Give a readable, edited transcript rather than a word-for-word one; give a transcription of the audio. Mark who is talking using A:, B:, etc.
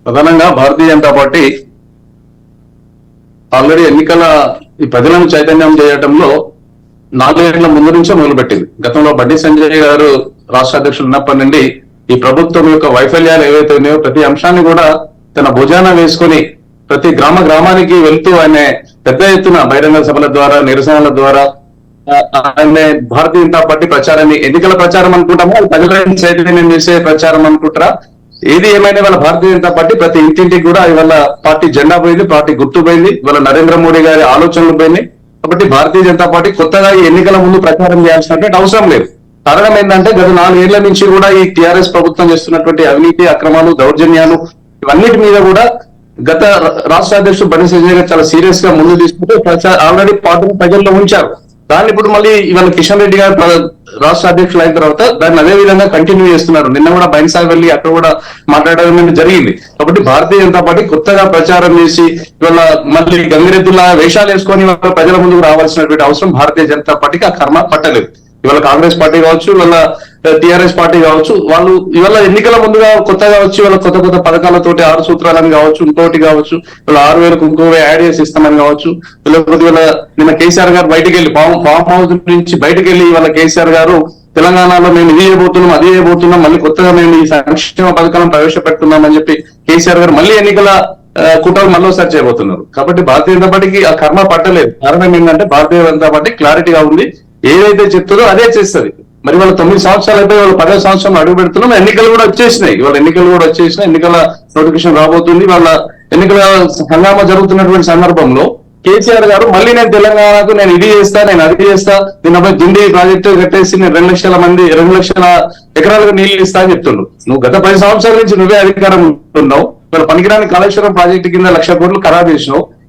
A: ప్రధానంగా Bharatiya Janata party already ఎన్నికల ఈ ప్రజలను చైతన్యం చేయడంలో 4 ఏళ్ల ముందు నుంచే మొదలుపెట్టింది. గతంలో బండి సంజయ్ గారు రాష్ట్ర అధ్యక్షులు ఉన్నప్పటి నుండి ఈ ప్రభుత్వం యొక్క వైఫల్యాలు ఏవైతే ఉన్నాయో ప్రతి అంశాన్ని కూడా తన భుజాన వేసుకొని ప్రతి గ్రామానికి వెళ్తూ ఆయన పెద్ద ఎత్తున బహిరంగ సభల ద్వారా నిరసనల ద్వారా ఆయన భారతీయ జనతా పార్టీ ప్రచారాన్ని ఎన్నికల ప్రచారం అనుకుంటామో అది ప్రజలను చైతన్యం చేసే ప్రచారం అనుకుంటారా? ఏది ఏమైనా వాళ్ళ భారతీయ జనతా పార్టీ ప్రతి ఇంటింటికి కూడా ఇవాళ పార్టీ జెండా పోయింది, పార్టీ గుర్తు పోయింది, ఇవాళ నరేంద్ర మోడీ గారి ఆలోచనలు పోయినాయి. కాబట్టి భారతీయ జనతా పార్టీ కొత్తగా ఈ ఎన్నికల ముందు ప్రచారం చేయాల్సినటువంటి అవసరం లేదు. కారణం ఏంటంటే గత 4 ఏళ్ల నుంచి కూడా ఈ టీఆర్ఎస్ ప్రభుత్వం చేస్తున్నటువంటి అవినీతి అక్రమాలు దౌర్జన్యాలు ఇవన్నిటి మీద కూడా గత రాష్ట్ర అధ్యక్షుడు బండి సంజయ్ గారు చాలా సీరియస్ గా ముందు తీసుకుంటూ ఆల్రెడీ పార్టీని ప్రజల్లో ఉంచారు. దాన్ని ఇప్పుడు మళ్ళీ ఇవాళ కిషన్ రెడ్డి గారు రాష్ట్ర అధ్యక్షులు అయిన తర్వాత దాన్ని అదే విధంగా కంటిన్యూ చేస్తున్నారు. నిన్న కూడా బైన్సాగ్ వెళ్ళి అక్కడ కూడా మాట్లాడడం జరిగింది. కాబట్టి భారతీయ జనతా పార్టీ కొత్తగా ప్రచారం చేసి ఇవాళ మళ్ళీ గంగిరెద్దుల వేషాలు వేసుకొని ప్రజల ముందుకు రావాల్సినటువంటి అవసరం భారతీయ జనతా పార్టీకి ఆ కర్మ పట్టలేదు. ఇవాళ కాంగ్రెస్ పార్టీ కావచ్చు, ఇవాళ టీఆర్ఎస్ పార్టీ కావచ్చు, వాళ్ళు ఇవాళ ఎన్నికల ముందుగా కొత్తగా వచ్చి వాళ్ళ కొత్త పథకాలతోటి 6 సూత్రాలని కావచ్చు, ఇంకోటి కావచ్చు, ఇవాళ 6,000కు ఇంకో యాడ్ చేసి ఇస్తామని కావచ్చు, లేకపోతే ఇవాళ నిన్న కేసీఆర్ గారు బయటకు వెళ్ళి ఫామ్ హౌస్ నుంచి బయటకు వెళ్ళి ఇవాళ కేసీఆర్ గారు తెలంగాణలో మేము ఇది చేయబోతున్నాం అది చేయబోతున్నాం, మళ్ళీ కొత్తగా మేము ఈ సంక్షేమ పథకాలను ప్రవేశపెడుతున్నాం అని చెప్పి కేసీఆర్ గారు మళ్ళీ ఎన్నికల కుట్రలు మళ్ళీసారి చేయబోతున్నారు. కాబట్టి భారతీయ జనతా పార్టీకి ఆ కర్మ పట్టలేదు. కారణం ఏంటంటే భారతీయ జనతా పార్టీ క్లారిటీగా ఉంది, ఏదైతే చెప్తుందో అదే చేస్తుంది. మరి వాళ్ళ 9 సంవత్సరాలు అయిపోయి వాళ్ళు 10వ సంవత్సరం అడుగు పెడుతున్నాం. ఎన్నికలు కూడా వచ్చేసినాయి, ఇవాళ ఎన్నికలు కూడా వచ్చేసినాయి, ఎన్నికల నోటిఫికేషన్ రాబోతుంది. వాళ్ళ ఎన్నికల హంగామా జరుగుతున్నటువంటి సందర్భంలో కేసీఆర్ గారు మళ్ళీ నేను తెలంగాణకు నేను ఇది చేస్తా, నేను అది చేస్తా, నేను దిండి ప్రాజెక్టు కట్టేసి నేను 2 లక్షల ఎకరాలకు నీళ్లు ఇస్తా అని చెప్తుండ్రు. నువ్వు గత 10 సంవత్సరాల నుంచి నువ్వే అధికారం ఉన్నావు. ఇవాళ పనికిరాని కాళేశ్వరం ప్రాజెక్టు కింద 1,00,000 కోట్లు ఖరారు చేసినావు.